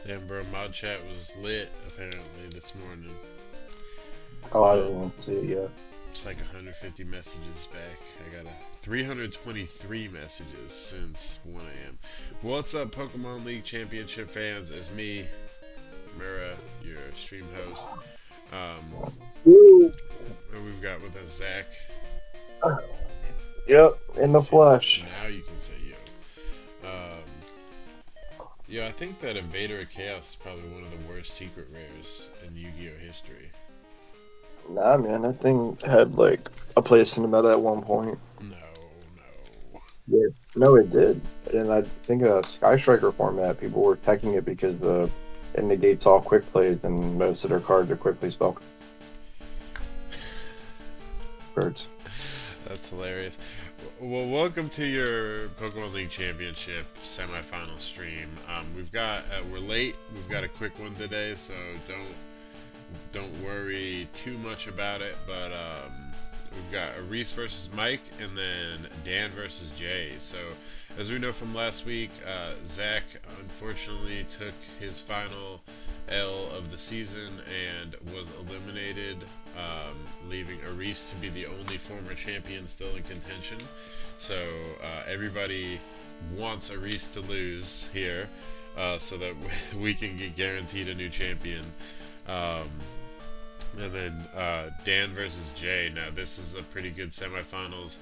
Damn, bro, mod chat was lit apparently this morning. Oh, I Um, didn't see it yet. it's like 150 messages back. I got 323 messages since 1 a.m. What's up, Pokemon League Championship fans? It's me, Mura, your stream host. Woo! And we've got with us Zach. Yep, in the See, flesh. now you can say yo. Yeah, I think that Invader of Chaos is probably one of the worst secret rares in Yu-Gi-Oh history. Nah, man, that thing had like a place in the meta at one point. No. Yeah. No, it did. And I think Sky Striker format, people were teching it because it negates all quick plays, and most of their cards are quickly spell cards. That's hilarious. Well, welcome to your Pokemon League Championship semifinal stream. We're late. We've got a quick one today, so don't worry too much about it. But we've got Reese versus Mike, and then Dan versus Jay. So as we know from last week, Zach unfortunately took his final L of the season and was eliminated, leaving Reese to be the only former champion still in contention. So everybody wants Reese to lose here, so that we can get guaranteed a new champion. And then Dan versus Jay. Now this is a pretty good semifinals.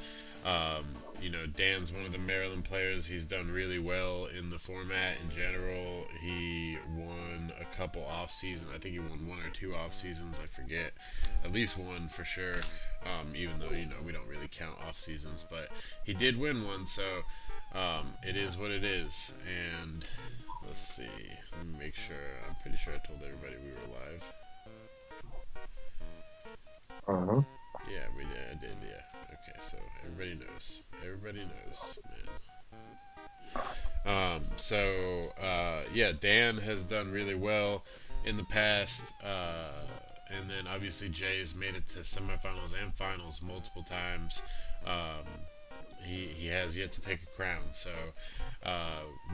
Dan's one of the Maryland players. He's done really well in the format in general. He won a couple off seasons. I think he won one or two off seasons. I forget. At least one for sure. Even though we don't really count off seasons, but he did win one. So it is what it is. And let's see. Let me make sure. I'm pretty sure I told everybody we were live. Uh-huh. Yeah, we did. I did. Yeah. Okay, so everybody knows. Everybody knows, man. Yeah, Dan has done really well in the past, and then obviously Jay's made it to semifinals and finals multiple times. He has yet to take a crown, so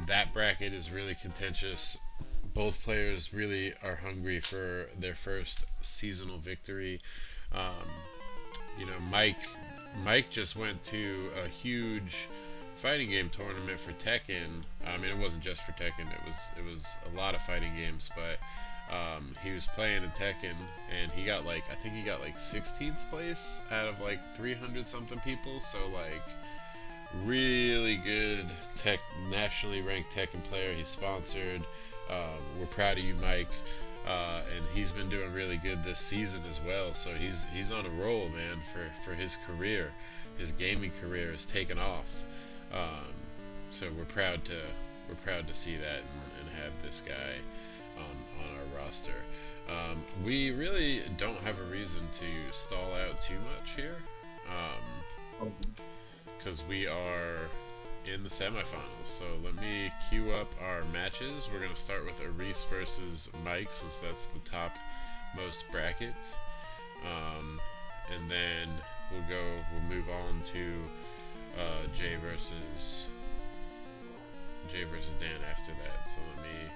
that bracket is really contentious. Both players really are hungry for their first seasonal victory. Mike just went to a huge fighting game tournament for Tekken. I mean, it wasn't just for Tekken. It was a lot of fighting games, but he was playing in Tekken, and I think he got like 16th place out of like 300 something people. So like really good nationally ranked Tekken player. He's sponsored. We're proud of you, Mike. And he's been doing really good this season as well. So he's on a roll, man. For his career, his gaming career has taken off. So we're proud to see that and have this guy on our roster. We really don't have a reason to stall out too much here, because we are in the semifinals. So let me queue up our matches. We're going to start with Reese versus Mike, since that's the top most bracket. And then we'll move on to Jay versus Dan after that. So let me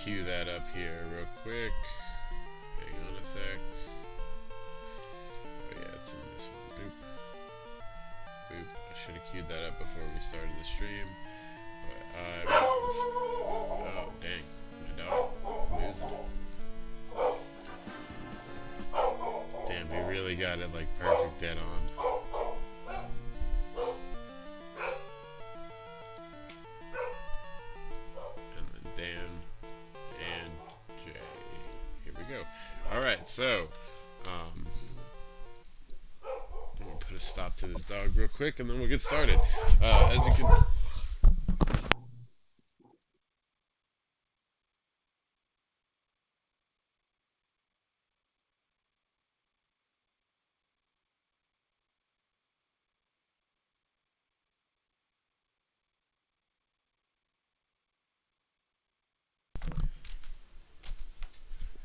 queue that up here real quick. Hang on a sec. Oh yeah, it's in this one. Boop. I should have queued that up before we started the stream, but oh dang, my dog losing it. Damn, we really got it like perfect dead on. a stop to this dog real quick, and then we'll get started.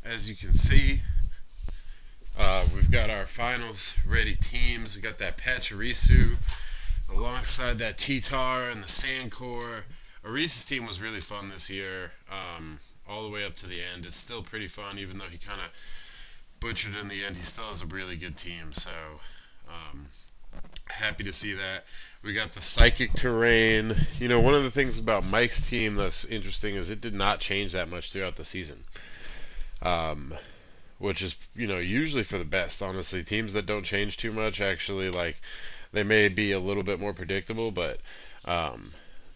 As you can see, we've got our finals ready teams. We got that Pachirisu alongside that T-Tar and the Sandcore. Arisa's team was really fun this year, all the way up to the end. It's still pretty fun, even though he kind of butchered in the end. He still has a really good team, so um, happy to see that. We got the Psychic Terrain. You know, one of the things about Mike's team that's interesting is it did not change that much throughout the season. Which is, usually for the best, honestly. Teams that don't change too much actually, like, they may be a little bit more predictable, but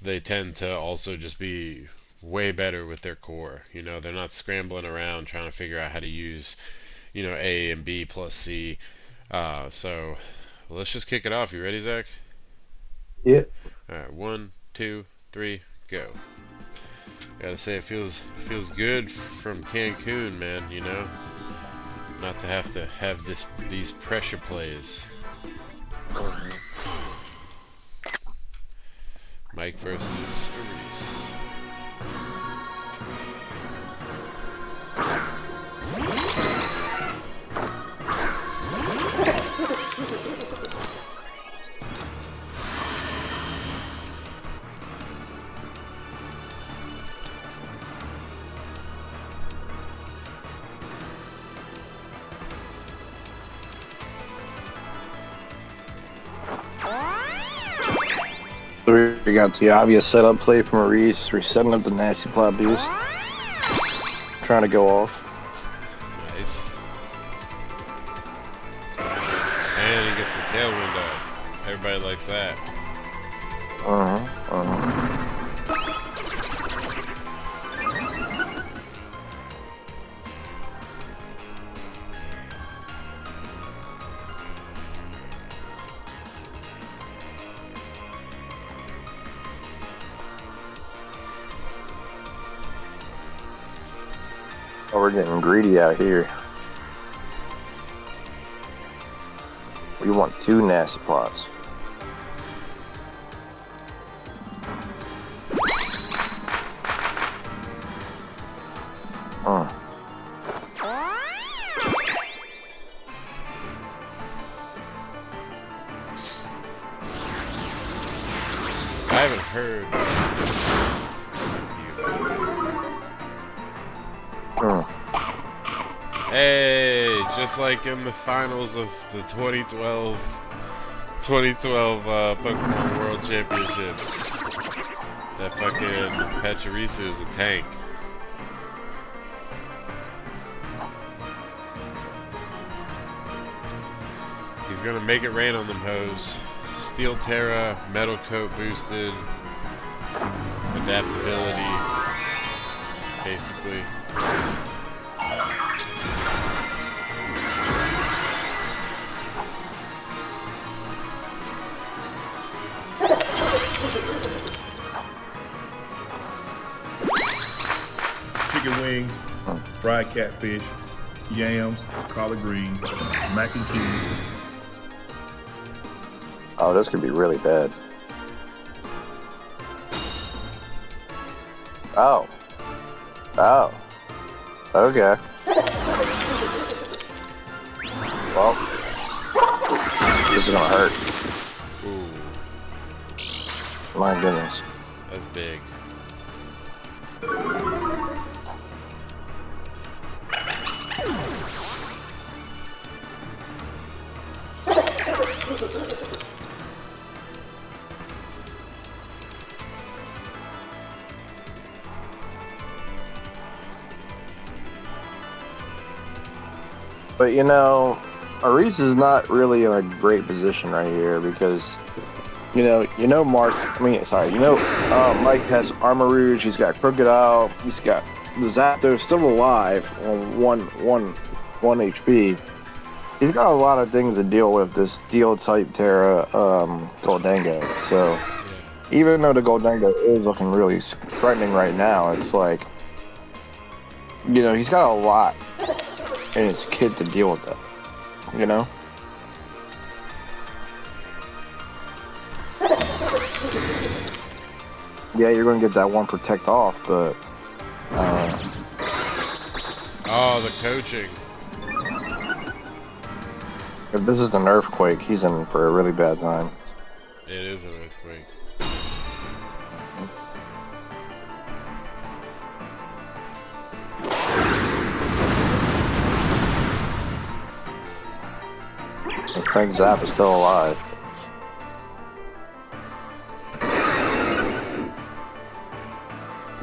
they tend to also just be way better with their core. They're not scrambling around trying to figure out how to use, A and B plus C. So let's just kick it off. You ready, Zach? Yeah. All right, 1, 2, 3, go. Gotta say, it feels good from Cancun, man. Not to have these pressure plays. Mike versus Aris. We got the obvious setup play from Maurice. We're setting up the nasty plot boost. Trying to go off. Nice. And he gets the tailwind up. Everybody likes that. Oh, we're getting greedy out here. We want 2 nasty plots. I haven't heard. Hey, just like in the finals of the 2012 Pokemon World Championships, that fucking Pachirisu is a tank. He's gonna make it rain on them hoes. Steel Terra, Metal Coat boosted, adaptability, basically. Chicken wings, fried catfish, yams, collard greens, mac and cheese. Oh, this could be really bad. Oh. Okay. Well, this is gonna hurt. Ooh. My goodness. That's big. But Aris is not really in a great position right here because, Mike has Armor Rouge, he's got Crocodile, he's got the Zapdos still alive on one HP. He's got a lot of things to deal with, this steel type Terra Goldango. So Yeah. even though the Goldango is looking really threatening right now, it's like, you know, he's got a lot in his kit to deal with that. You know? Yeah, you're gonna get that one protect off, but Oh, the coaching. if this is an earthquake, he's in for a really bad time. It is an earthquake. Frank Zapp is still alive.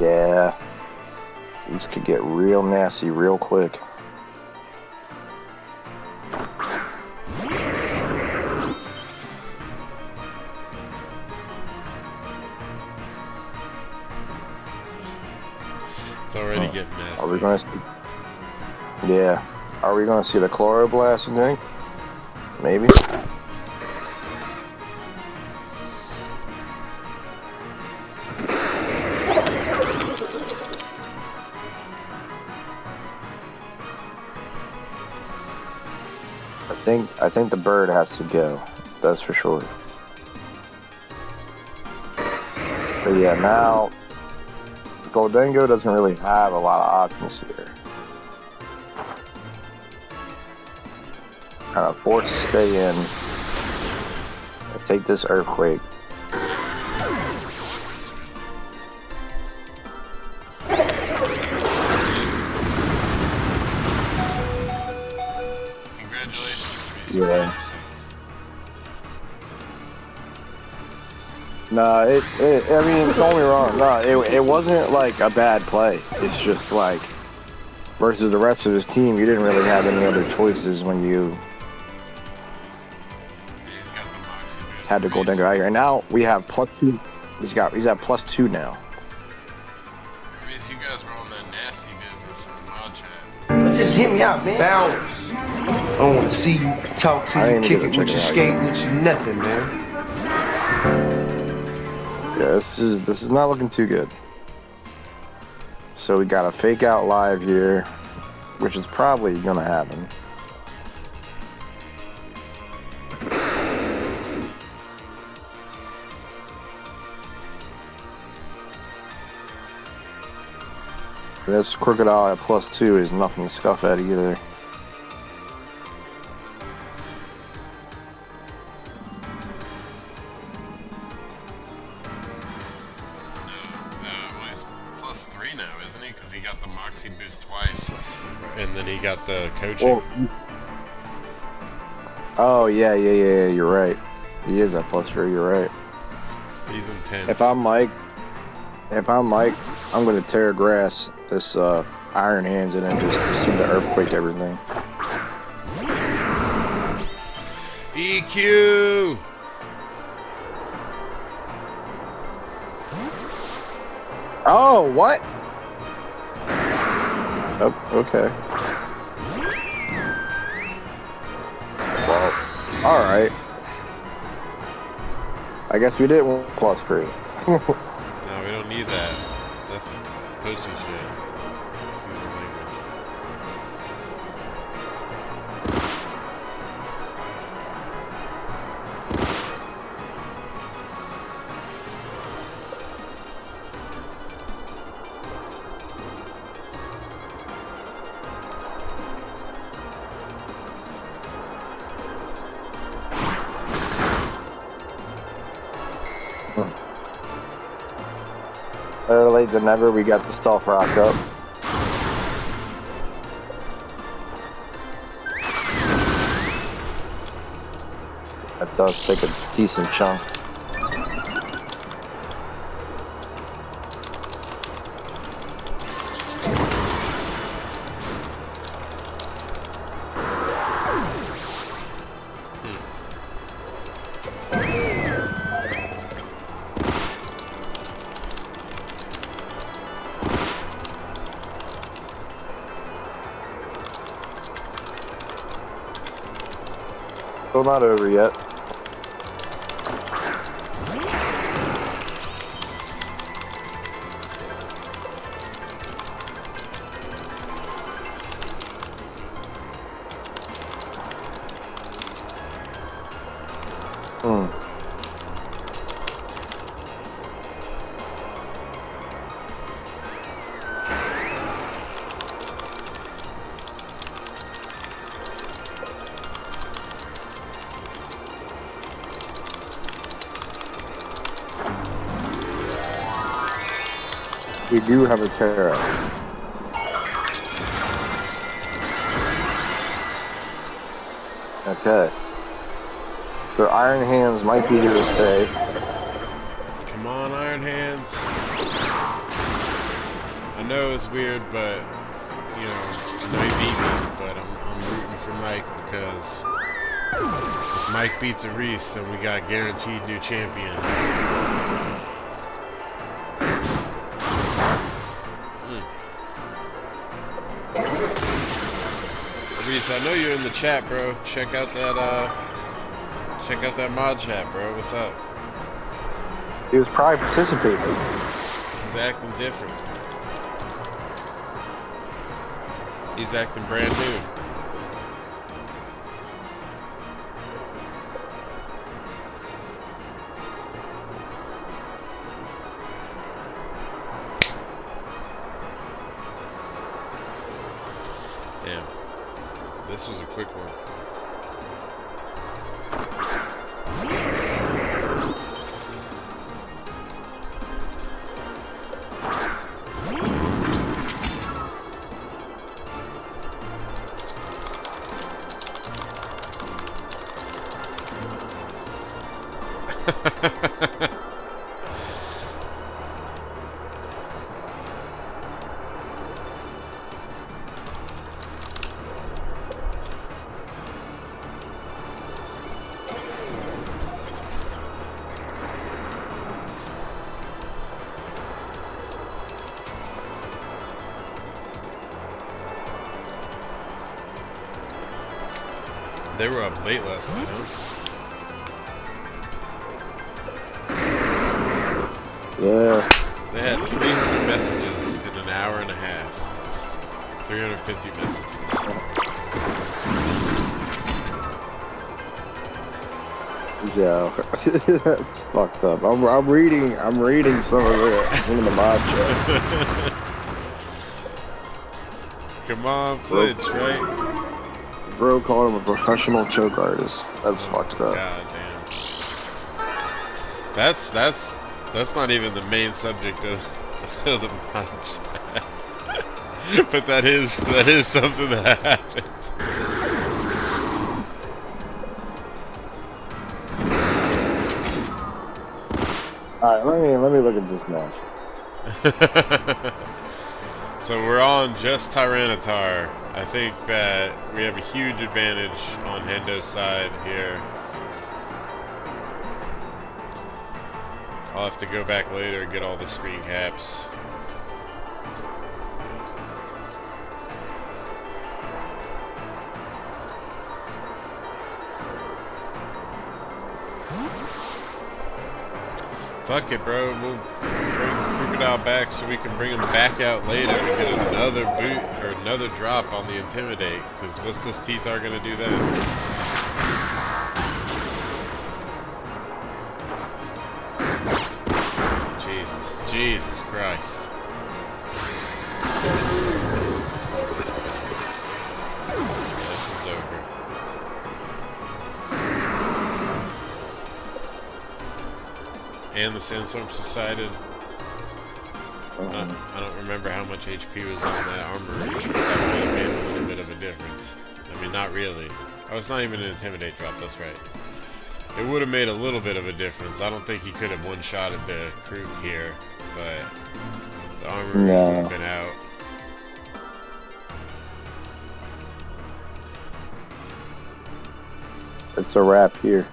Yeah. These could get real nasty real quick. It's already getting nasty. Are we gonna see? Yeah. Are we gonna see the chloroblast, you think? Maybe. I think the bird has to go. That's for sure. But yeah, now Goldango doesn't really have a lot of options here. Kind of forced to stay in and take this earthquake. Congratulations. Yeah. No, I mean, don't get me wrong. No, it wasn't like a bad play. It's just like, versus the rest of his team, you didn't really have any other choices when you He's got the Moxie boost. had to go down here. And now we have +2. He's at +2 now. Reese, you guys were on that nasty business in the mod chat. But just hit me out, man. Bounce. I don't want to see you, talk to I you, ain't kick gonna it with check you, it out skate yet. with you, nothing, man. Yeah, this is not looking too good. So we got a fake out live here, which is probably gonna happen. This crocodile at +2 is nothing to scuff at either. Well, he's +3 now, isn't he? Because he got the Moxie boost twice, and then he got the coaching. Oh yeah, you're right. He is at +3, you're right. He's intense. If I'm Mike, I'm gonna tear grass this Iron Hands and then just seem to earthquake everything. EQ! Oh, what? Oh, okay. Well, alright. I guess we didn't want +3. No, we don't need that. That's pussy shit. Excuse the language. Better late than never, we got the stealth rock up. That does take a decent chunk. Still not over yet. We do have a Terra. Okay. So Iron Hands might be here to stay. Come on, Iron Hands. I know it's weird, but you know, I know he beat me, but I'm rooting for Mike because if Mike beats a Reese, then we got guaranteed new champion. Reese, I know you're in the chat, bro. Check out that mod chat, bro. What's up? He was probably participating. He's acting different. He's acting brand new. Damn. This was a quick one. They were up late last night, huh? Yeah. They had 300 messages in an hour and a half. 350 messages. Yeah, that's fucked up. I'm reading some of it in the mod chat. Come on, Flitch, right? Bro called him a professional choke artist. That's fucked up. God damn. That's not even the main subject of the mod chat. But that is something that happened. Alright, let me look at this match. So we're on just Tyranitar. I think that we have a huge advantage on Hendo's side here. I'll have to go back later and get all the screen caps. Fuck it, bro. We'll bring Crocodile back so we can bring him back out later and get another boot or another drop on the Intimidate. Because what's this T-Tar gonna do then? Jesus Christ. This is over. And the Sandstorm subsided. I don't remember how much HP was on that armor rouge, but that would have made a little bit of a difference. I mean, not really. Oh, it's not even an Intimidate drop, that's right. It would have made a little bit of a difference. I don't think he could have one-shotted the Krook here, but the armor rouge would have been out. It's a wrap here.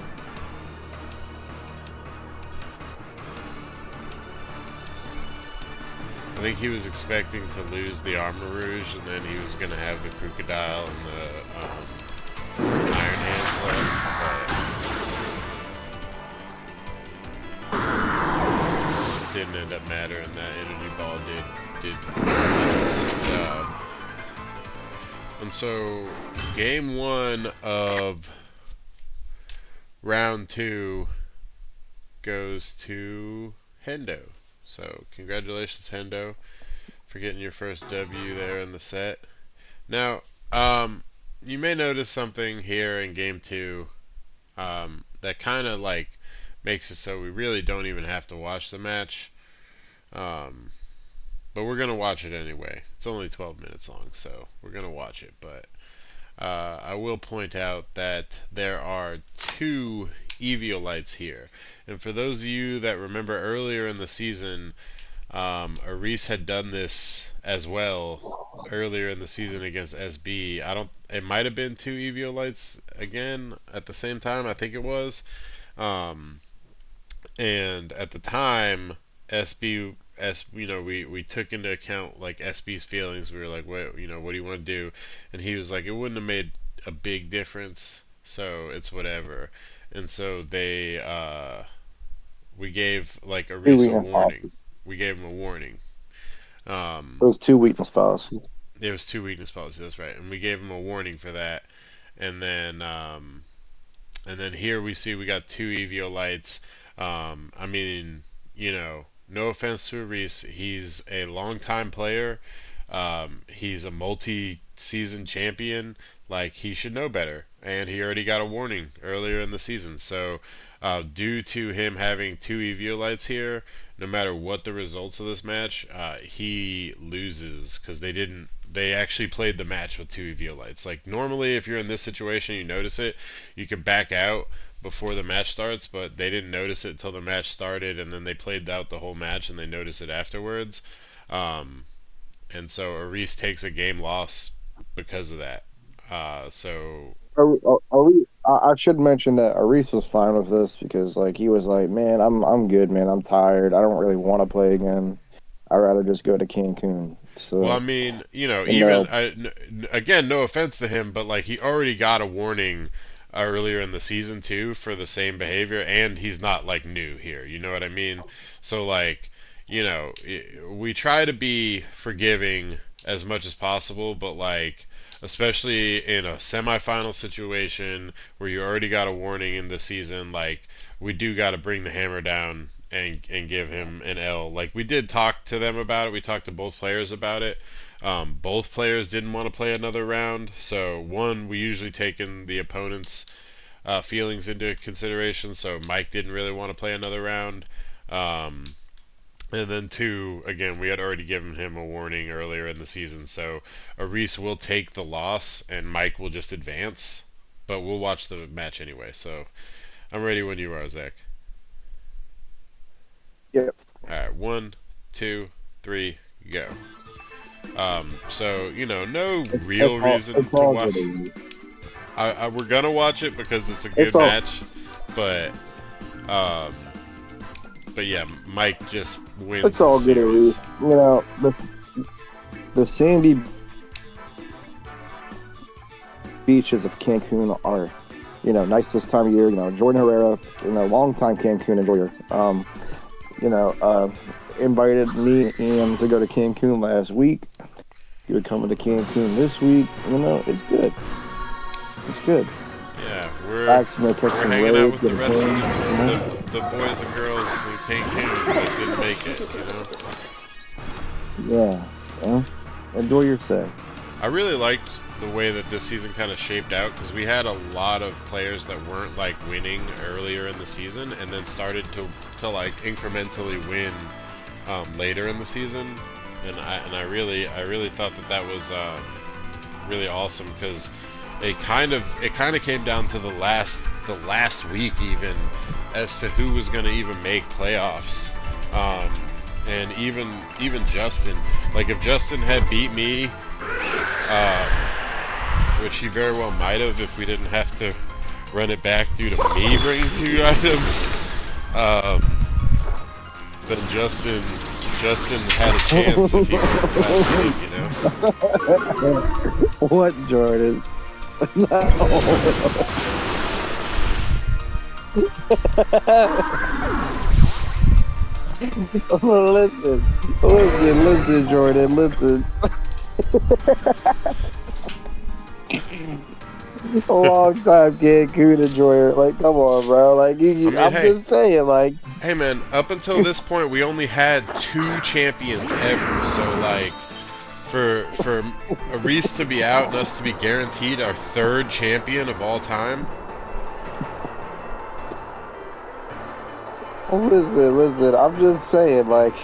I think he was expecting to lose the armor rouge, and then he was going to have the Crocodile and the Iron Hands left, but did this job. And so, game 1 of round 2 goes to Hendo. So, congratulations, Hendo, for getting your first W there in the set. Now, you may notice something here in game 2 that kind of like makes it so we really don't even have to watch the match. But we're going to watch it anyway. It's only 12 minutes long, so we're going to watch it. But I will point out that there are 2 Eviolites here. And for those of you that remember earlier in the season, Aris had done this as well earlier in the season against SB. It might have been 2 Eviolites again at the same time. I think it was. And at the time, we took into account like SB's feelings. We were like, what do you want to do? And he was like, it wouldn't have made a big difference, so it's whatever. And so we gave like Aris a warning. We gave him a warning. It was 2 weakness policies. It was 2 weakness policies. That's right, and we gave him a warning for that. And then here we see we got 2 Eviolites. I mean, no offense to Aris, he's a long-time player. He's a multi-season champion. Like, he should know better, and he already got a warning earlier in the season. So, due to him having 2 Eviolites here, no matter what the results of this match, he loses because they actually played the match with 2 Eviolites. Like, normally, if you're in this situation, you notice it, you can back out before the match starts, but they didn't notice it until the match started, and then they played out the whole match, and they noticed it afterwards. And so Aris takes a game loss because of that. I should mention that Aris was fine with this because, like, he was like, "Man, I'm good, man. I'm tired. I don't really want to play again. I'd rather just go to Cancun." So, well, I mean, again, no offense to him, but like he already got a warning earlier in the season too for the same behavior, and he's not like new here. You know what I mean? So like, we try to be forgiving as much as possible, but like, especially in a semifinal situation where you already got a warning in the season, like we do got to bring the hammer down and give him an L. Like we did talk to them about it. We talked to both players about it. Both players didn't want to play another round. So one, we usually take in the opponent's feelings into consideration. So Mike didn't really want to play another round. And then 2, again, we had already given him a warning earlier in the season, so Aris will take the loss, and Mike will just advance, but we'll watch the match anyway, so I'm ready when you are, Zach. Yep. Alright, 1, 2, 3, go. So, no real reason to watch. We're gonna watch it because it's a good match, but yeah, Mike just wins. It's all good, Aris. The sandy beaches of Cancun are, nice this time of year. Jordan Herrera, long-time Cancun enjoyer. Invited me and him to go to Cancun last week. You're coming to Cancun this week. It's good. It's good. Yeah, we're hanging out with the rest of the boys and girls in Cancun that didn't make it, Yeah. Enjoy your stay. I really liked the way that this season kind of shaped out because we had a lot of players that weren't like winning earlier in the season and then started to like incrementally win later in the season, and I really thought that was really awesome because it kind of came down to the last week even as to who was going to even make playoffs, and even Justin, like if Justin had beat me, which he very well might have if we didn't have to run it back due to me bringing 2 items, then Justin had a chance if he won last week, What, Jordan? No. Listen, Jordan, listen. A long time Cancun enjoyer. Like, come on, bro. Like, I mean, I'm hey, just saying, like, hey, man. Up until this point, we only had 2 champions ever. So, like, for Reese to be out and us to be guaranteed our 3rd champion of all time. listen. I'm just saying, like.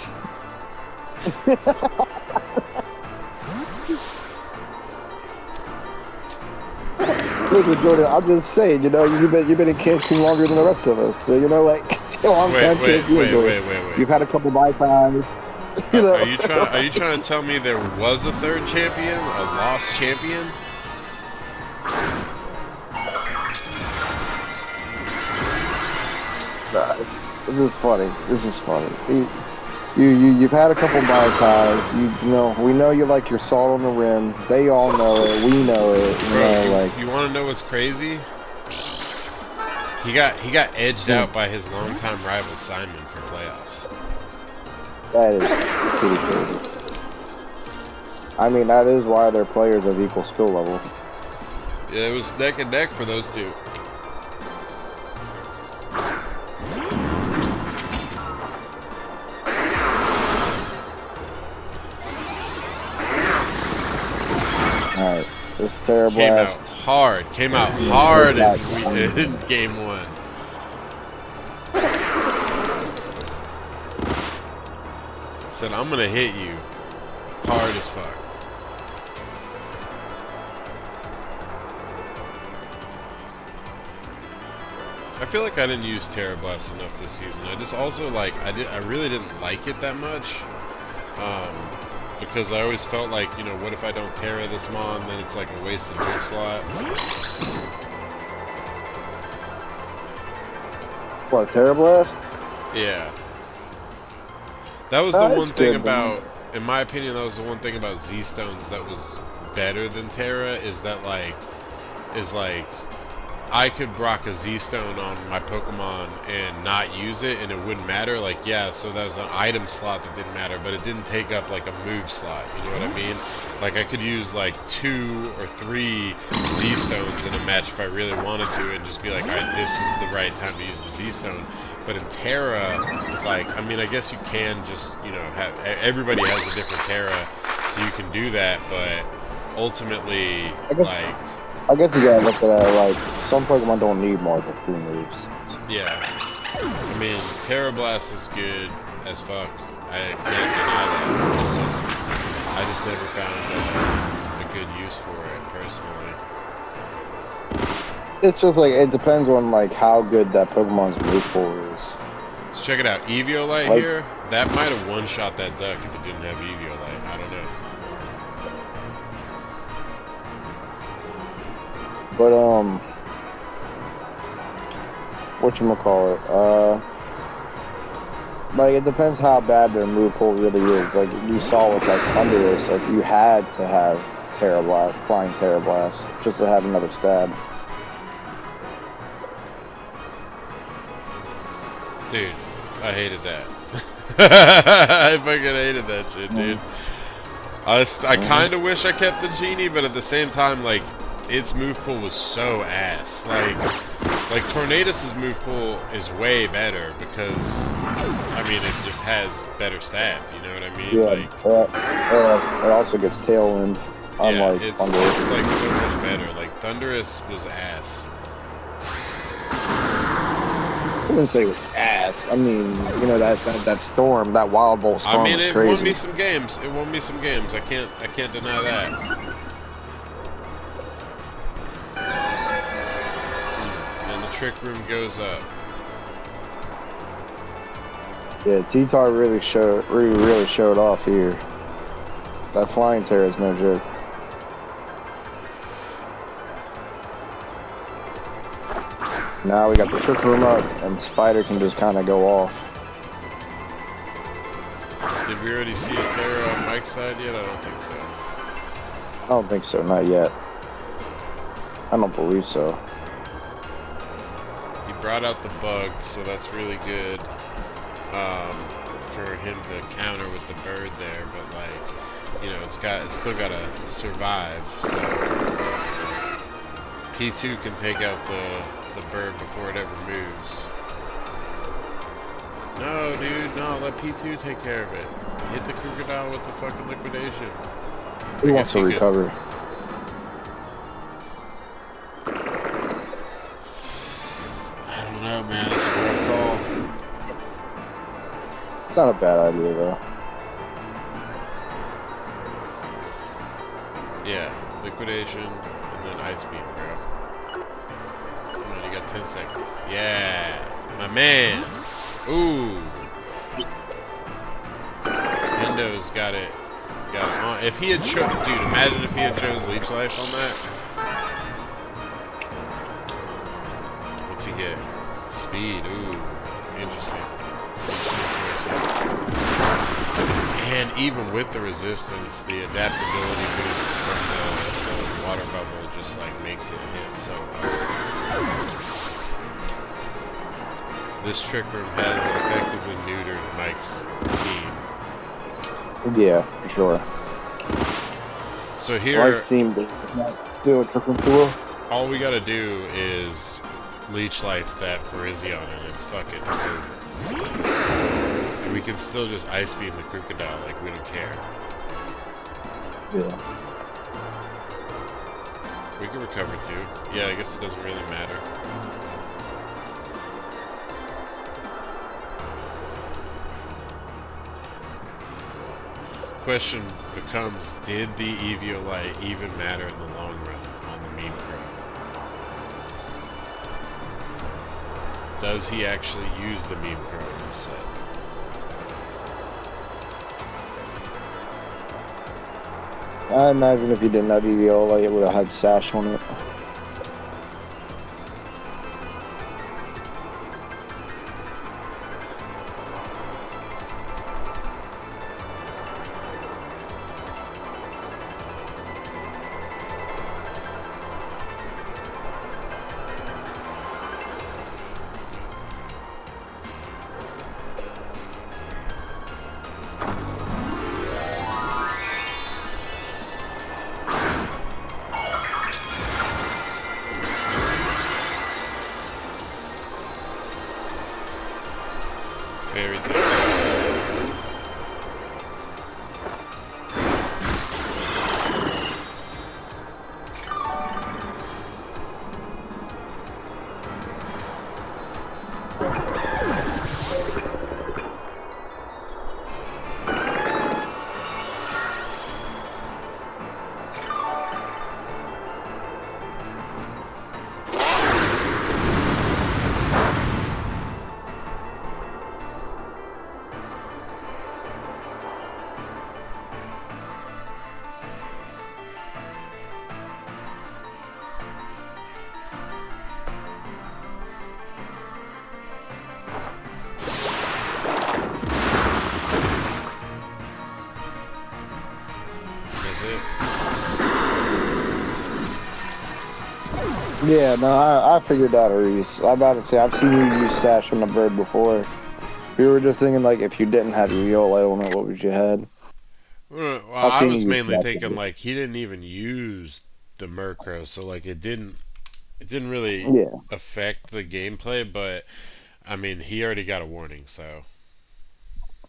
Listen, Jordan, I'm just saying, you know, you've been in Cancun longer than the rest of us. So, you know, like, long time Cancun enjoyer. Wait. You've had a couple bye times, you Are know. you trying to tell me there was a 3rd champion, a lost champion? Nah, this is funny. This is funny. You've had a couple bye ties. You know, we know you like your salt on the rim. They all know it. We know it. You know, like. You want to know what's crazy? He got edged out by his longtime rival Simon for playoffs. That is pretty crazy. I mean, that is why they're players of equal skill level. Yeah, it was neck and neck for those 2. Alright, this Terra Blast. Came out hard in game 1. Said, I'm gonna hit you hard as fuck. I feel like I didn't use Terra Blast enough this season. I just also like I really didn't like it that much. Because I always felt like, you know, what if I don't Terra this Mon, then it's like a wasted move slot. What, Terra Blast? Yeah. That was the one thing about, in my opinion, that was the one thing about Z-Stones that was better than Terra, is that, like, I could rock a Z-Stone on my Pokemon and not use it, and it wouldn't matter. Like, yeah, so that was an item slot that didn't matter, but it didn't take up, like, a move slot, you know what I mean? Like, I could use, like, 2 or 3 Z-Stones in a match if I really wanted to, and just be like, alright, this is the right time to use the Z-Stone. But in Terra, like, I mean, I guess you can just, you know, everybody has a different Terra, so you can do that, but ultimately, like... I guess you gotta look at that, like, some Pokemon don't need more than 3 moves. Yeah. I mean, Terra Blast is good as fuck. I can't deny that. It's just, I just never found a good use for it, personally. It's just like, it depends on, like, how good that Pokemon's move pool is. Let's check it out. Eviolite like, here, that might have one-shot that duck if it didn't have Eviolite. I don't know. But, whatchamacallit, like, it depends how bad their move pool really is. Like, you saw with, like, Thundurus, like, you had to have Terra Blast, Flying Terra Blast, just to have another stab. Dude, I hated that. I fucking hated that shit, dude. I kind of wish I kept the Genie, but at the same time, like, its move pool was so ass. Like Tornadus' move pool is way better because, I mean, it just has better stab, you know what I mean? Yeah, it also gets Tailwind, unlike Thundurus. It's like so much better. Like, Thundurus was ass. I wouldn't say it was ass. I mean, you know, that storm, that Wild Bolt storm was crazy. I mean, it won me some games. It won me some games. I can't deny that. And the Trick Room goes up. Yeah, T-Tar really showed off here. That Flying Terror is no joke. Now we got the Trick Room up, and Spider can just kind of go off. Did we already see a Terra on Mike's side yet? I don't think so. I don't think so, not yet. I don't believe so. He brought out the bug, so that's really good. for him to counter with the bird there, but like, you know, it's still gotta survive. So P2 can take out the bird before it ever moves. No, dude, no, let P2 take care of it. Hit the crocodile with the fucking liquidation. He wants to recover. I don't know, man. It's a rough call. It's not a bad idea, though. Yeah, liquidation, and then ice beam, bro. Come on, you got 10 seconds. Yeah, my man. Ooh. Hendo's got it on. If he had dude, imagine if he had chose Leech Life on that. What's he get? Speed, ooh, interesting. And even with the resistance, the adaptability boost from the water bubble just like makes it hit so hard. This trick room has effectively neutered Mike's team. Yeah, for sure. So here, Mike's team does not do a trick room too well. all we gotta do is Leech Life that Virizion and it's fucking over. And we can still just ice beam the crocodile like we don't care. Yeah. We can recover too. Yeah, I guess it doesn't really matter. Question becomes, did the Eviolite even matter in the long run on the meme pro? Does he actually use the meme pro in this set? I imagine if he didn't have EVO, like it would have had Sash on it. Very good. Yeah, no, I figured out Reese. I'm about to say, I've seen you use Sash on the bird before. We were just thinking, like, if you didn't have EVO, I don't know what would you had. Well, I've I seen was you use mainly that thinking before. like he didn't even use the Murkrow, so like it didn't really Yeah. affect the gameplay, but I mean he already got a warning, so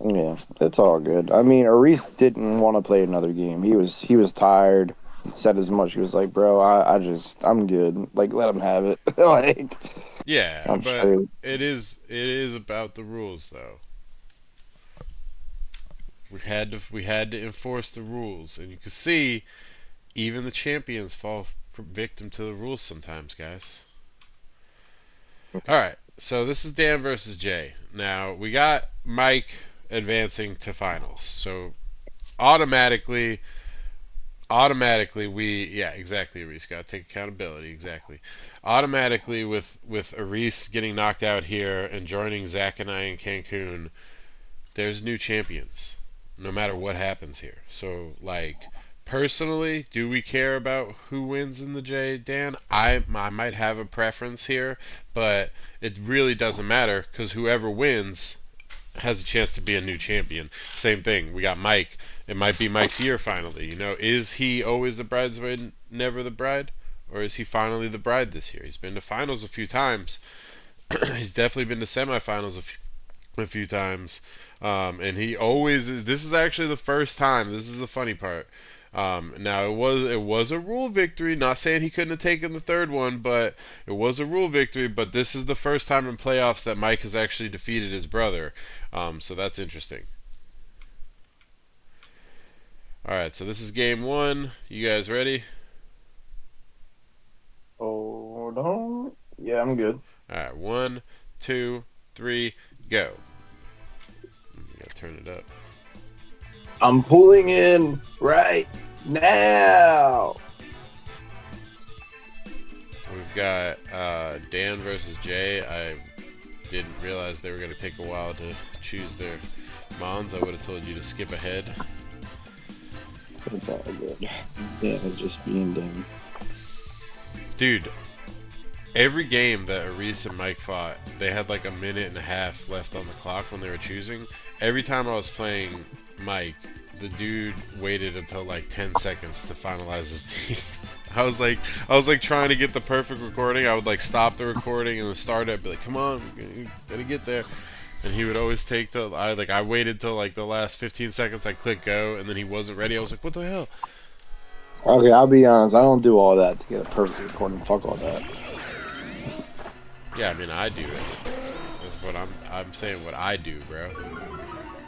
Yeah, it's all good. I mean, Reese didn't want to play another game. He was tired. He said as much. He was like, "Bro, I'm good. Like, let him have it. Like, yeah, I'm but straight." it is about the rules though. We had to enforce the rules, and you can see even the champions fall victim to the rules sometimes, guys. All right, so this is Dan versus Jay. Now we got Mike advancing to finals, so automatically yeah, exactly, Aris got to take accountability, exactly. Automatically with Aris getting knocked out here and joining Zach and I in Cancun, there's new champions no matter what happens here. So like personally, do we care about who wins in the J, Dan? I might have a preference here, but it really doesn't matter because whoever wins has a chance to be a new champion. Same thing. We got Mike. It might be Mike's year finally. You know, is he always the bridesmaid, never the bride? Or is he finally the bride this year? He's been to finals a few times. He's definitely been to semifinals a few times. And he always is. This is actually the first time. This is the funny part. Now it was a rule victory. Not saying he couldn't have taken the third one, but it was a rule victory. But this is the first time in playoffs that Mike has actually defeated his brother. So that's interesting. All right, so this is game one. You guys ready? Hold on. Yeah, I'm good. All right, 1, 2, 3, go. You gotta turn it up. I'm pulling in right now. We've got Dan versus Jay. I didn't realize they were going to take a while to choose their mons. I would have told you to skip ahead. It's all good. Dan is just being Dan. Dude, every game that Aris and Mike fought, they had like a minute and a half left on the clock when they were choosing. Every time I was playing Mike, the dude waited until like 10 seconds to finalize his team. I was like trying to get the perfect recording. I would like stop the recording and then start it. I'd be like, come on, gotta get there. And he would always take till I waited till like the last 15 seconds. I click go, and then he wasn't ready. I was like, what the hell? Okay, I'll be honest. I don't do all that to get a perfect recording. Fuck all that. Yeah, I mean I do it. That's what I'm saying. What I do, bro.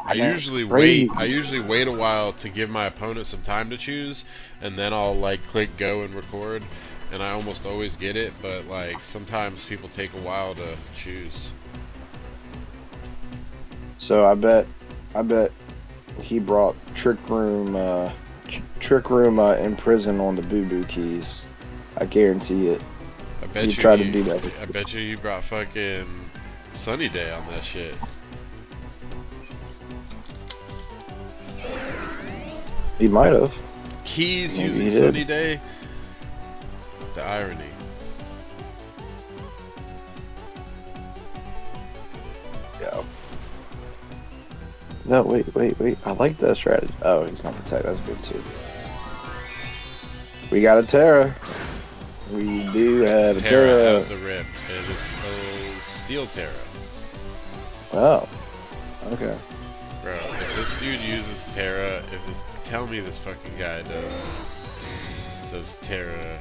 I Man, usually crazy. wait. I usually wait a while to give my opponent some time to choose, and then I'll like click go and record. And I almost always get it, but like sometimes people take a while to choose. So I bet he brought Trick Room in prison on the Boo Boo keys. I guarantee it. I bet He tried to do that. I bet you brought fucking Sunny Day on that shit. He might have. Keys Maybe using he did. Sunny Day. The irony. Yeah. No, wait. I like that strategy. Oh, he's gonna protect. That's good too. We got a Terra. We do have a Terra Terra. out the rip, and it's old Steel Terra. Oh. Okay. Bro, if this dude uses Terra, tell me this fucking guy does Terra.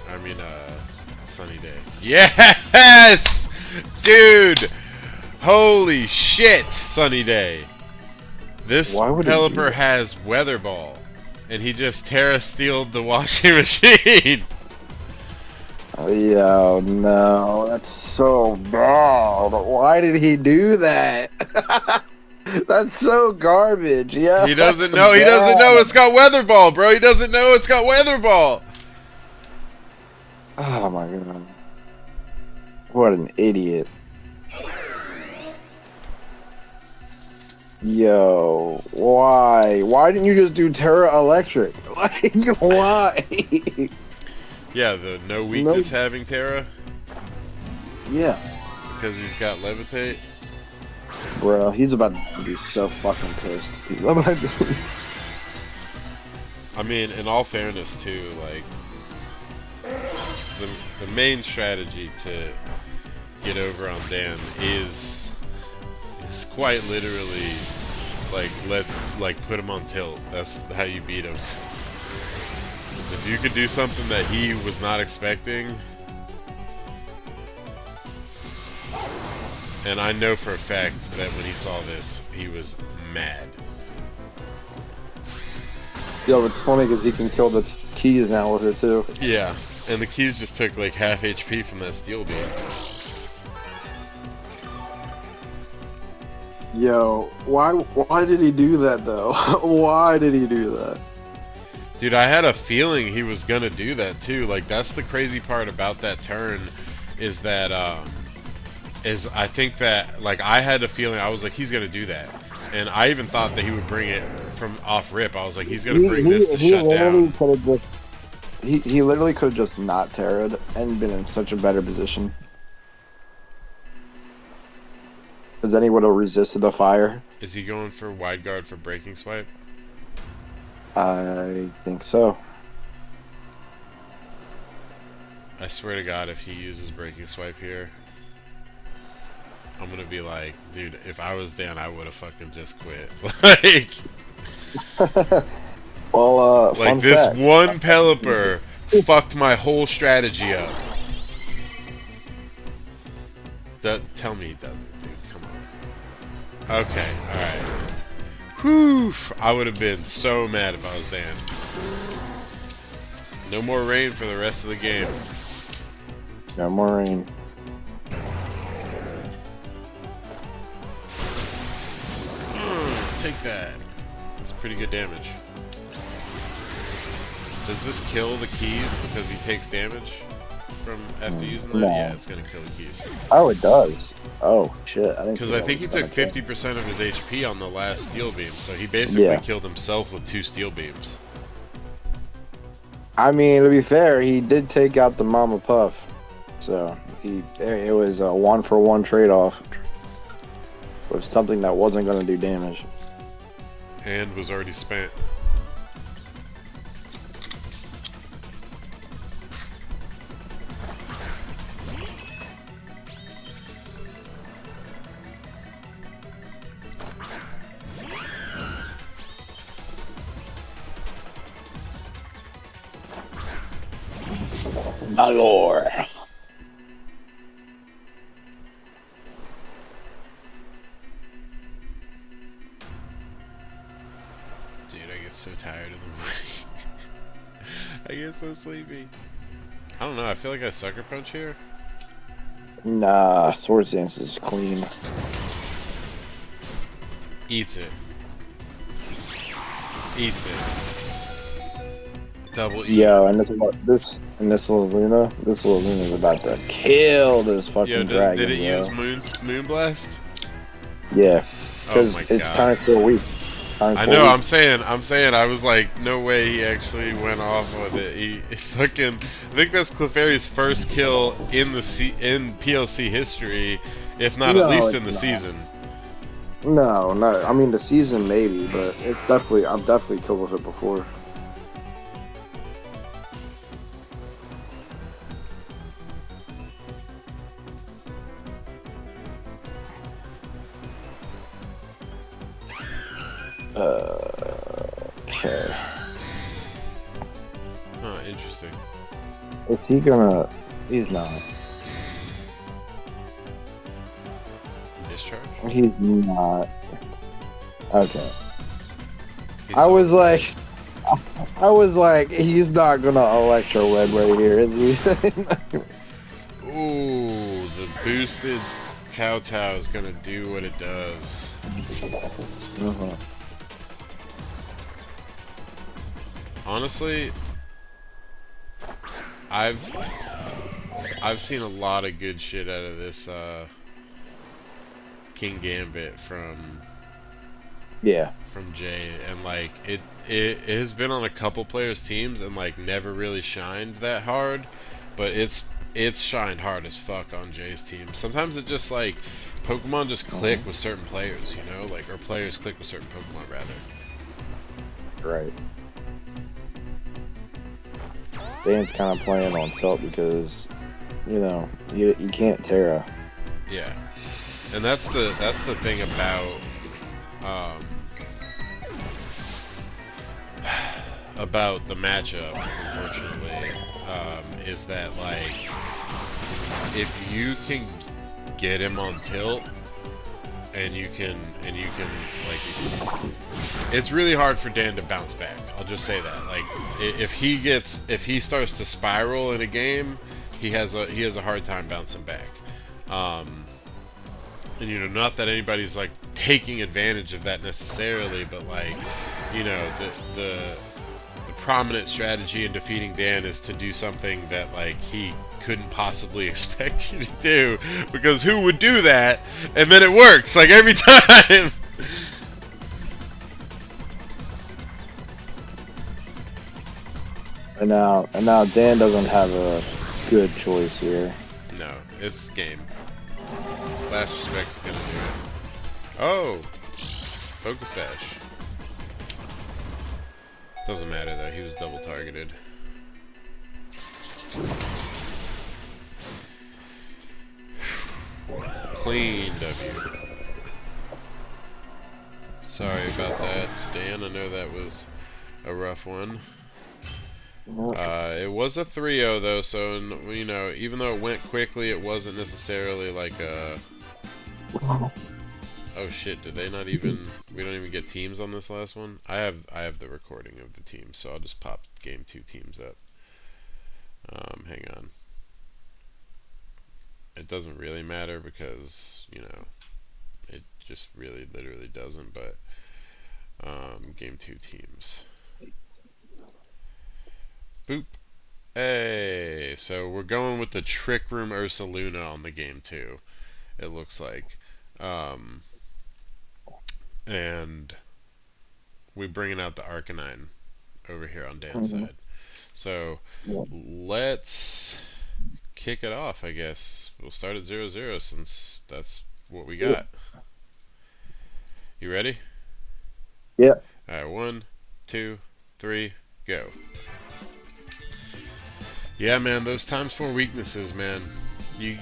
I mean, Sunny Day. Yes, dude. Holy shit, Sunny Day. This Why would he do Pelipper that? has Weather Ball, and he just Terra Steeled the washing machine. Oh, yeah, no, that's so bad. Why did he do that? That's so garbage. Yeah. He doesn't that's know. He doesn't know bad. it's got Weather Ball, bro. He doesn't know it's got Weather Ball. Oh my god. What an idiot. Yo, why? Why didn't you just do Terra Electric? Like, why? Yeah, the no weakness having Terra Yeah. because he's got Levitate. Bro, he's about to be so fucking pissed. He's about to be... I mean, in all fairness, too, like the main strategy to get over on Dan is quite literally put him on tilt. That's how you beat him. If you could do something that he was not expecting, and I know for a fact that when he saw this, he was mad. Yo, it's funny because he can kill the keys now with it too. Yeah, and the keys just took like half HP from that steel beam. Yo, why did he do that though? Why did he do that? Dude, I had a feeling he was gonna do that too. Like, that's the crazy part about that turn, is that I think that, like, I had a feeling, I was like, he's gonna do that, and I even thought that he would bring it from off rip. I was like, he's gonna bring this to shut down. He literally could have just not terrored and been in such a better position. Has anyone resisted the fire? Is he going for wide guard for breaking swipe? I think so. I swear to God, if he uses breaking swipe here, I'm gonna be like, dude, if I was Dan, I would have fucking just quit. Well, fun Like this fact. one Pelipper fucked my whole strategy up. Tell me he doesn't, dude. Come on. Okay, alright. Whew. I would have been so mad if I was Dan. No more rain for the rest of the game. No more rain. Take that. That's pretty good damage. Does this kill the keys because he takes damage from after using that? No. Yeah, it's gonna kill the keys. Oh, it does. Oh shit! Because I think he took 50% of his HP on the last steel beam, so he basically killed himself with 2 steel beams. I mean, to be fair, he did take out the Mama Puff, so it was a 1-for-1 trade-off with something that wasn't going to do damage. And was already spent. Malor. Dude, I get so tired in the morning. I get so sleepy. I don't know, I feel like I sucker punch here. Nah, Swords Dance is clean. Eats it. Eats it. Double E. Yo, and this little Luna is about to kill this fucking dragon. Did it bro. use Moonblast? Yeah, Oh because my it's god. time for a week. I know. I'm saying. I was like, no way he actually went off with it. He fucking. I think that's Clefairy's first kill in the in PLC history, if not at least in the season. No, I mean the season maybe, but it's definitely I've definitely killed with it before. Okay. Huh, interesting. Is he gonna? He's not. Discharge? He's not. Okay. I was like, he's not gonna Electro Red right here, is he? Ooh, the boosted Kowtow is gonna do what it does. Honestly, I've seen a lot of good shit out of this King Gambit from Jay, and like it has been on a couple players' teams and like never really shined that hard, but it's shined hard as fuck on Jay's team. Sometimes it just like Pokemon just click with certain players, you know, like or players click with certain Pokemon rather. Right. Dan's kind of playing on tilt because, you know, you can't Terra. Yeah, and that's the thing about the matchup, unfortunately, is that like if you can get him on tilt and you can like it's really hard for Dan to bounce back. I'll just say that. Like if he starts to spiral in a game, he has a hard time bouncing back. And you know, not that anybody's like taking advantage of that necessarily, but like, you know, the prominent strategy in defeating Dan is to do something that like he couldn't possibly expect you to do, because who would do that? And then it works like every time. And now Dan doesn't have a good choice here. No, it's game. Last Respect's gonna do it. Oh! Focus Sash. Doesn't matter though, he was double targeted. Clean W. Sorry about that, Dan. I know that was a rough one. It was a 3-0 though, so you know, even though it went quickly, it wasn't necessarily like a. Oh shit! Did they not even? We don't even get teams on this last one. I have the recording of the teams, so I'll just pop game 2 teams up. Hang on. It doesn't really matter because you know, it just really literally doesn't. But game 2 teams. Boop. Hey, so we're going with the Trick Room Ursaluna on the game 2. It looks like. And we're bringing out the Arcanine over here on Dan's side. So let's kick it off, I guess. We'll start at 0-0 since that's what we got. You ready? Yeah. Alright, 1, 2, 3, go. Yeah, man, those ×4 weaknesses, man. You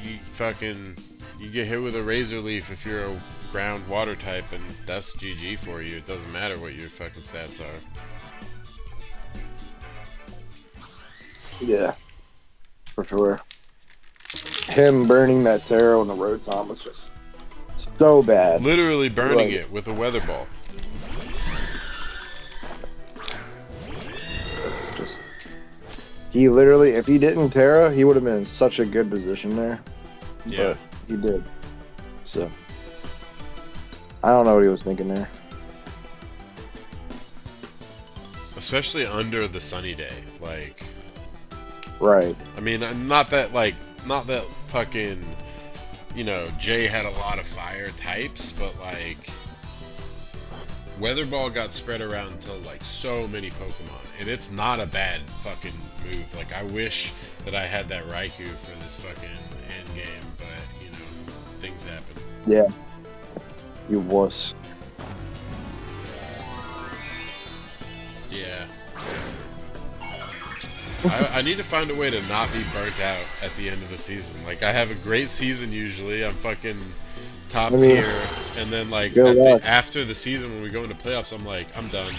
get hit with a Razor Leaf if you're a ground water type, and that's GG for you. It doesn't matter what your fucking stats are. Yeah. For sure. Him burning that Taro in the Rotom was just so bad. Literally burning it with a weather ball. It's just. He literally, if he didn't Tara, he would have been in such a good position there. Yeah. But he did. So. I don't know what he was thinking there. Especially under the sunny day. Like. Right. I mean, not that fucking, you know, Jay had a lot of fire types, but like, Weather Ball got spread around to like so many Pokemon, and it's not a bad fucking move. Like, I wish that I had that Raikou for this fucking end game, but you know, things happen. Yeah. You wuss. Yeah. I need to find a way to not be burnt out at the end of the season. Like, I have a great season usually. I'm fucking top tier. And then, like, after the season, when we go into playoffs, I'm like, I'm done.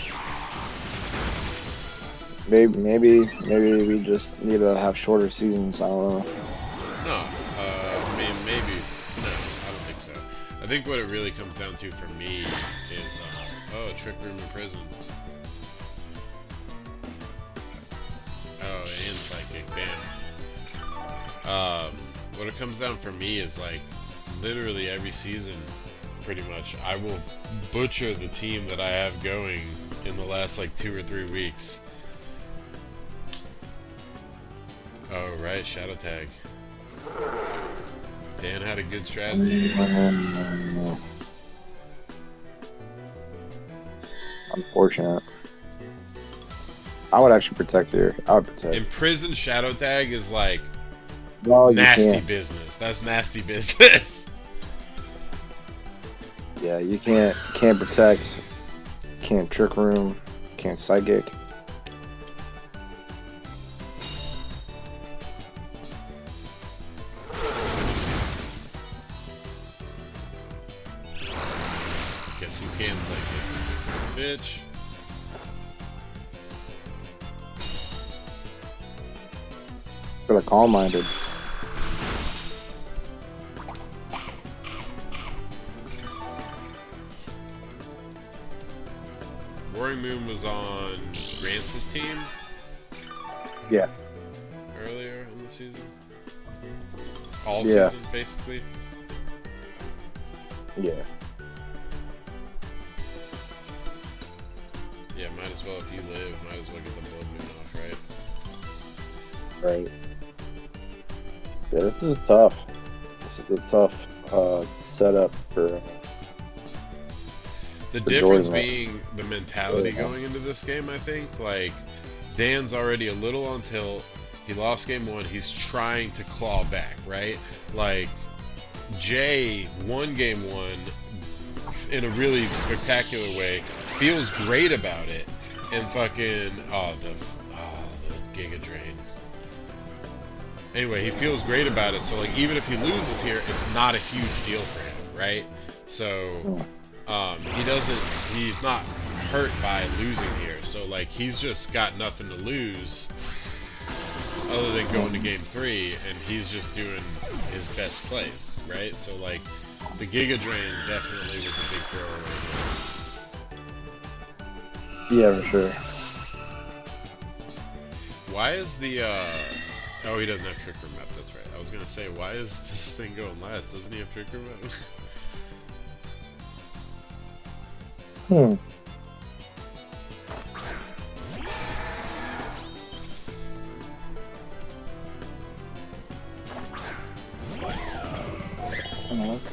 Maybe we just need to have shorter seasons. I don't know. No. I mean, maybe. No, I don't think so. I think what it really comes down to for me is, oh, Trick Room in Prison. Oh, and Psychic, damn. What it comes down for me is, like, literally every season, pretty much, I will butcher the team that I have going in the last, like, 2 or 3 weeks. Oh, right, Shadow Tag. Dan had a good strategy. Unfortunate. I would actually protect here. I would protect. Imprison Shadow Tag is like nasty business. That's nasty business. Yeah, you can't protect, can't Trick Room, can't Psychic. Guess you can Psychic, bitch. For the Calm Minded. Roaring Moon was on Rance's team. Yeah. Earlier in the season. All Yeah. season, basically. Yeah. Yeah, might as well, if you live, might as well get the Blood Moon off, right? Right. Yeah, this is tough. This is a tough setup for. The difference Jordan, being the mentality going into this game, I think. Like, Dan's already a little on tilt. He lost game 1. He's trying to claw back, right? Like, Jay won game 1 in a really spectacular way, feels great about it, and fucking the Giga Drain. Anyway, he feels great about it, so like even if he loses here, it's not a huge deal for him, right? So he's not hurt by losing here, so like he's just got nothing to lose other than going to game 3, and he's just doing his best plays, right? So like the Giga Drain definitely was a big throw. Yeah, for sure. Why is the oh, he doesn't have Trick Room Map, that's right. I was gonna say, why is this thing going last? Doesn't he have Trick Room Map?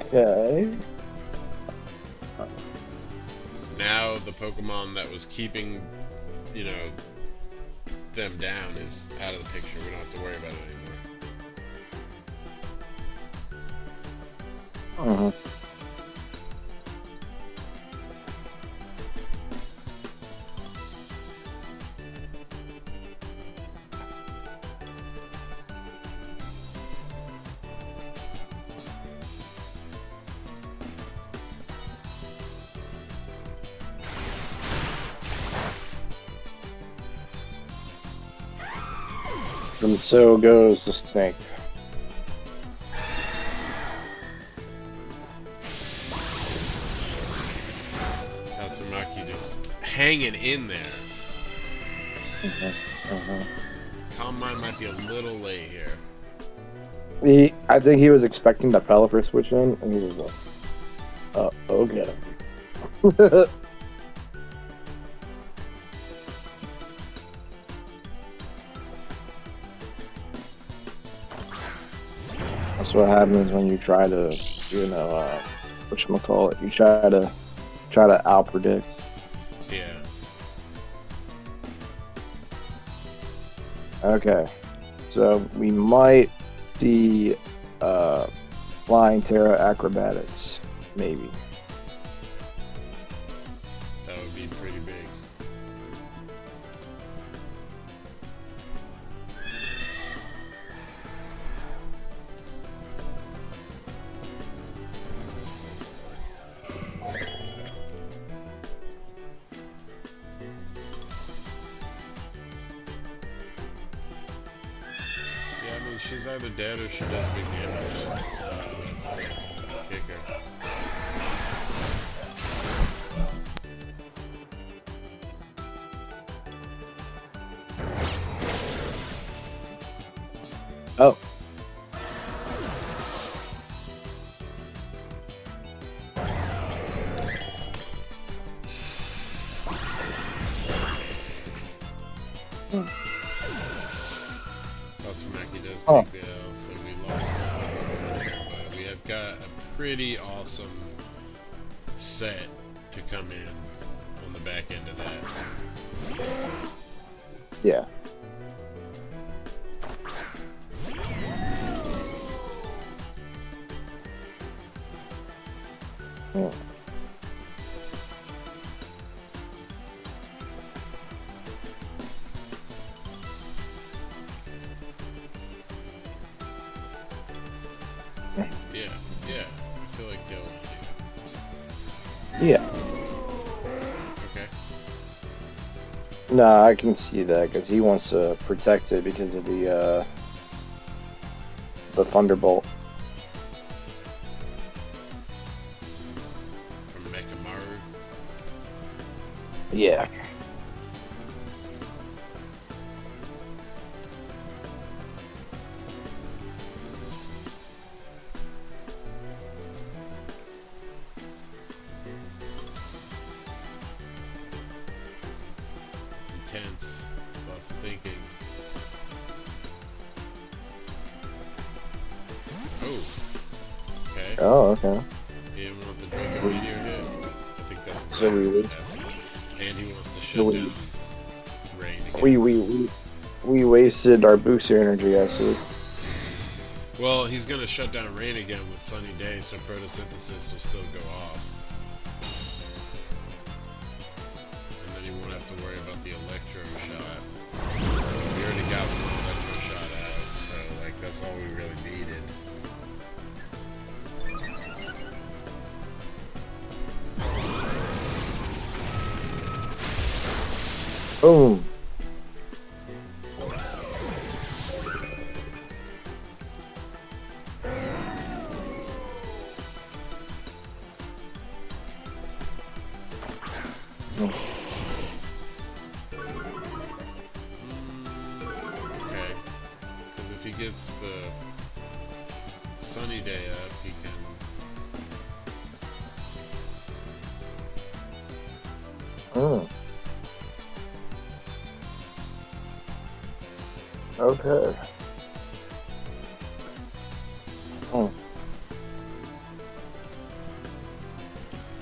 Okay. Now the Pokemon that was keeping, you know, them down is out of the picture. We don't have to worry about it anymore. And so goes the snake. Tatsumaki just hanging in there. Calm Mind might be a little late here. I think he was expecting the Pelipper switch in, and he was like, "Oh, okay." That's what happens when you try to, you know, whatchamacallit, you try to out-predict. Yeah. Okay, so we might see Flying Terra Acrobatics, maybe. That would be pretty big. She's either dead or she does big damage. That's the kicker. Oh. Tatsumaki does take the L, so we lost one here, but we have got a pretty awesome set to come in on the back end of that. Yeah. Yeah. Yeah, I feel like they'll do that. Yeah. Okay. No, I can see that because he wants to protect it because of the Thunderbolt. From Mekamaru. Yeah. Intense. Lots of thinking. Oh. Okay. Oh, okay. He didn't want the Dragon Meteor hit. I think that's exactly So we what would. happened. And he wants to shut So down Rain again. We wasted our booster energy, I see. Well, he's going to shut down rain again with sunny day, so photosynthesis will still go off. And then he won't have to worry about the electro shot. We already got one electro shot out, so like that's all we really needed. Boom. Okay. Because if he gets the sunny day up, he can... Okay.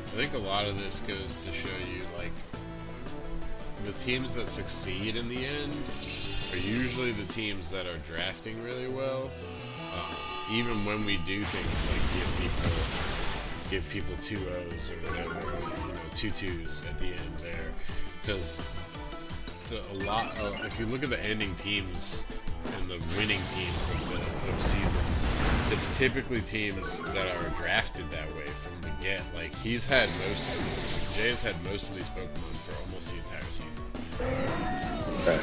I think a lot of this goes to show you, like, the teams that succeed in the end are usually the teams that are drafting really well. Even when we do things like give people 2-0s or whatever, you know, 2-2s at the end there, because if you look at the ending teams and the winning teams of seasons, it's typically teams that are drafted that way from the get. Like Jay's had most of these Pokemon for almost the entire season. Okay.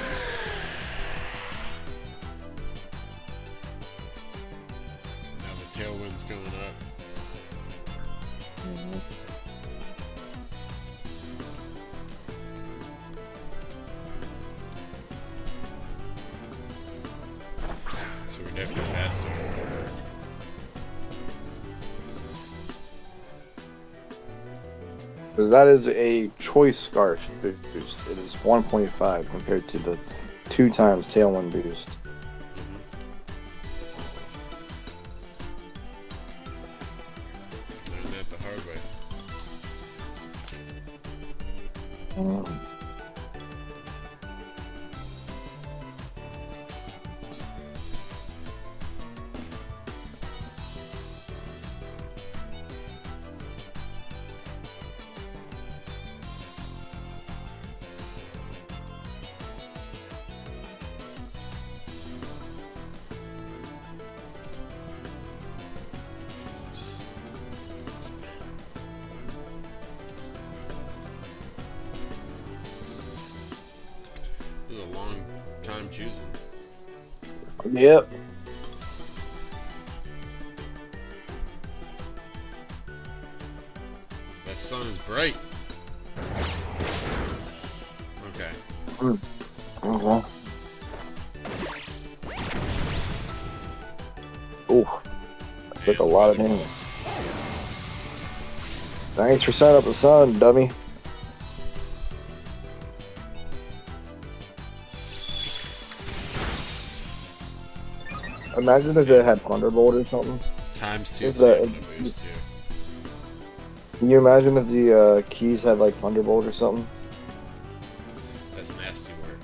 Now the tailwind's going up. So we're definitely faster. Because that is a choice scarf boost. It is 1.5 compared to the 2 times tailwind boost. Learned that the hard way. It was a long time choosing. Yep. That sun is bright. Okay. Okay. Ooh, that took a lot of damage. Thanks for setting up the sun, dummy. Imagine if it had Thunderbolt or something. Times 2 Is that- stamina boost too. Can you imagine if the keys had like Thunderbolt or something? That's nasty work.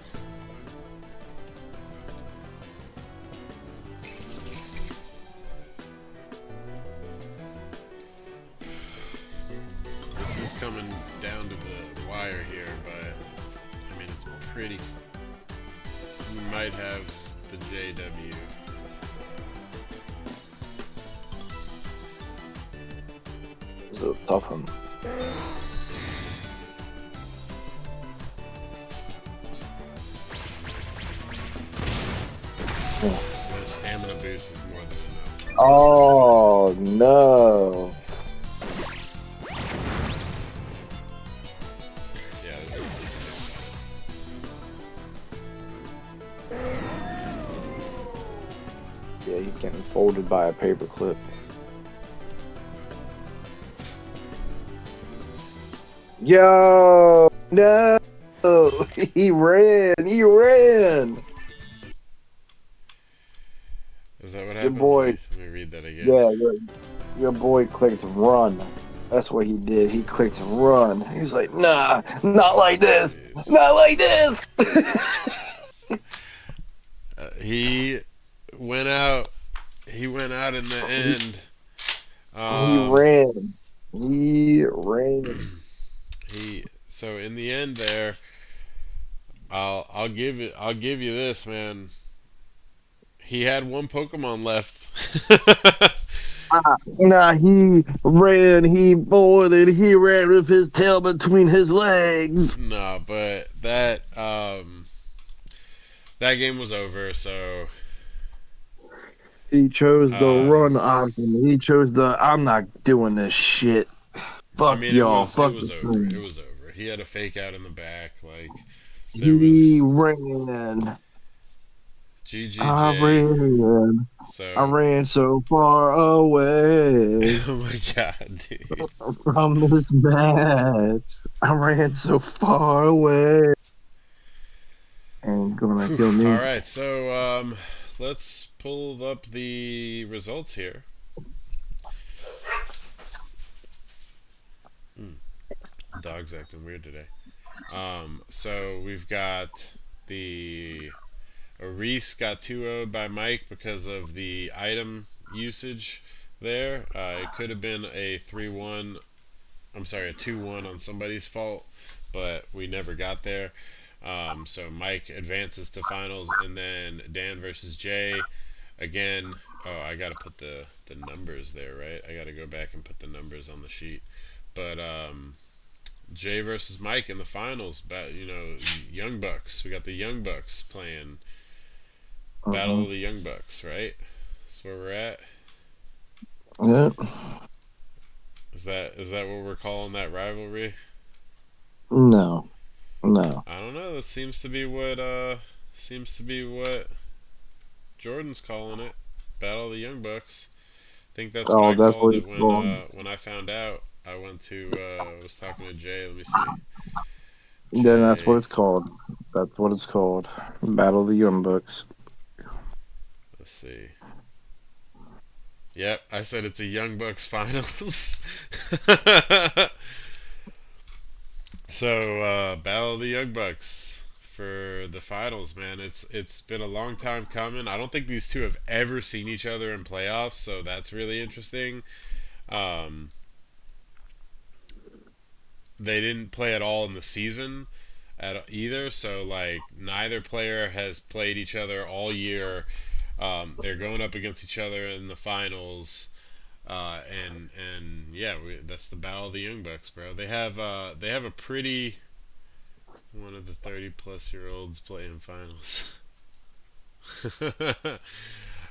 This is coming down to the wire here, but I mean it's pretty. We might have the JW. This is a tough one. The stamina boost is more than enough. Oh no! Yeah, there's no. Yeah, he's getting folded by a paperclip. Yo, no! He ran! He ran! Is that what Your happened? boy. Let me read that again. Yeah, your boy clicked run. That's what he did. He clicked run. He was like, nah, not like this! Jeez. Not like this! He went out he went out in the He, end. he Um, ran. He ran. so in the end there, I'll give you this, man. He had one Pokemon left. Nah, he ran. He bolted. He ran with his tail between his legs. No, but that game was over. So He chose the um, run option. He chose the I'm not doing this shit. I Fuck mean, y'all. it Fuck was the over. It team. was over. He had a fake out in the back. Like there He was ran. I GGJ. ran. I So ran so far away oh my god, dude. from this match. I ran so far away. Ain't gonna Whew. kill All me. right, so let's pull up the results here. Hmm, dog's acting weird today. So we've got the Reese got 2-0'd by Mike because of the item usage there. It could have been a 3-1. I'm sorry, a 2-1 on somebody's fault, but we never got there. So Mike advances to finals, and then Dan versus Jay again. Oh, I gotta put the numbers there, right? I gotta go back and put the numbers on the sheet. But Jay versus Mike in the finals. Young Bucks. We got the Young Bucks playing Battle Uh-huh. of the Young Bucks, right? That's where we're at. Yeah. Is that what we're calling that rivalry? No. No. I don't know. That seems to be what Jordan's calling it. Battle of the Young Bucks. I think that's what Oh, I that's called what it it's called. when I found out. I went to was talking to Jay. Let me see. Then that's what Jay. it's called. That's what it's called. Battle of the Young Bucks. Let's see. Yep, I said it's a Young Bucks finals. So Battle of the Young Bucks for the finals, man. It's been a long time coming. I don't think these two have ever seen each other in playoffs, so that's really interesting. Um, they didn't play at all in the season at either, so like neither player has played each other all year. They're going up against each other in the finals. And yeah, that's the Battle of the Young Bucks, bro. They have a pretty one of the 30-plus-year-olds playing finals.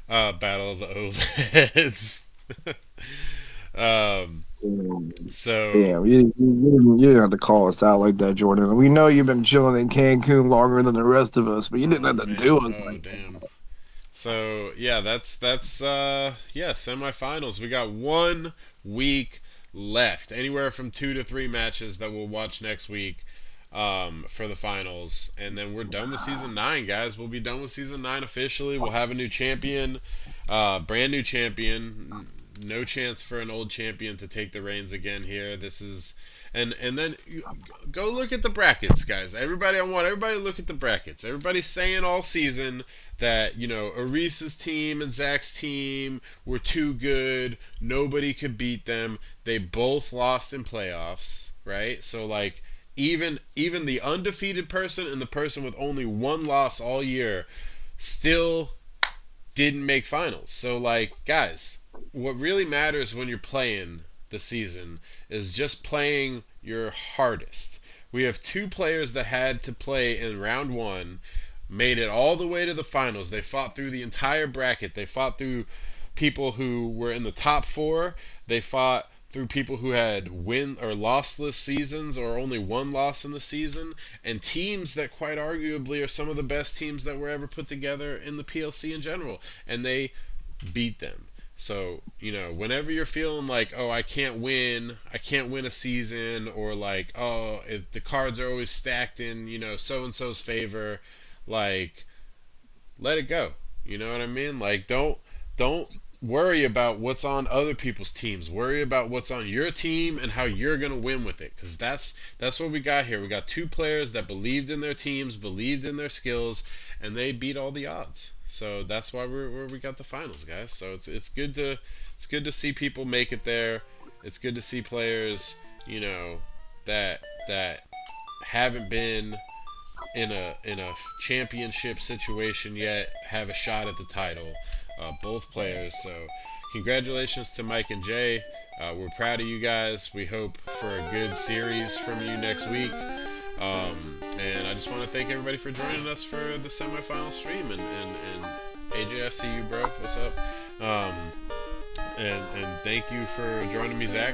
Battle of the old heads. um, Damn, so damn, you didn't have to call us out like that, Jordan. We know you've been chilling in Cancun longer than the rest of us, but you didn't oh have to do man, it oh like damn. So yeah, that's yeah, semifinals. We got 1 week left. Anywhere from 2 to 3 matches that we'll watch next week for the finals, and then we're done with season 9, guys. We'll be done with season 9 officially. We'll have a new champion, brand new champion. No chance for an old champion to take the reins again here. This is and then go look at the brackets, guys. I want everybody to look at the brackets. Everybody's saying all season that, Arisa's team and Zach's team were too good. Nobody could beat them. They both lost in playoffs, right? So like even the undefeated person and the person with only one loss all year still didn't make finals. So like guys, what really matters when you're playing the season is just playing your hardest. We have two players that had to play in round 1, made it all the way to the finals. They fought through the entire bracket. They fought through people who were in the top 4. They fought through people who had win or lossless seasons or only one loss in the season, and teams that quite arguably are some of the best teams that were ever put together in the PLC in general, and they beat them. So, whenever you're feeling like, oh, I can't win a season, or like, oh, the cards are always stacked in, so and so's favor, like, let it go. You know what I mean? Like, don't worry about what's on other people's teams. Worry about what's on your team and how you're gonna win with it. Because that's what we got here. We got two players that believed in their teams, believed in their skills, and they beat all the odds. So that's why we got the finals, guys. So it's good to see people make it there. It's good to see players, you know, that haven't been in a championship situation yet have a shot at the title. Both players. So congratulations to Mike and Jay. We're proud of you guys. We hope for a good series from you next week. And I just want to thank everybody for joining us for the semifinal stream. And AJ, I see you, bro. What's up? And thank you for joining me, Zach.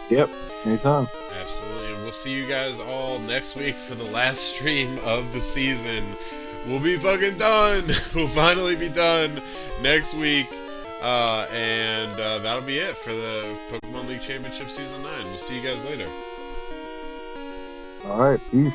Yep, anytime. Absolutely. And we'll see you guys all next week for the last stream of the season. We'll be fucking done. We'll finally be done next week. And that'll be it for the Pokemon League Championship Season 9. We'll see you guys later. All right, peace.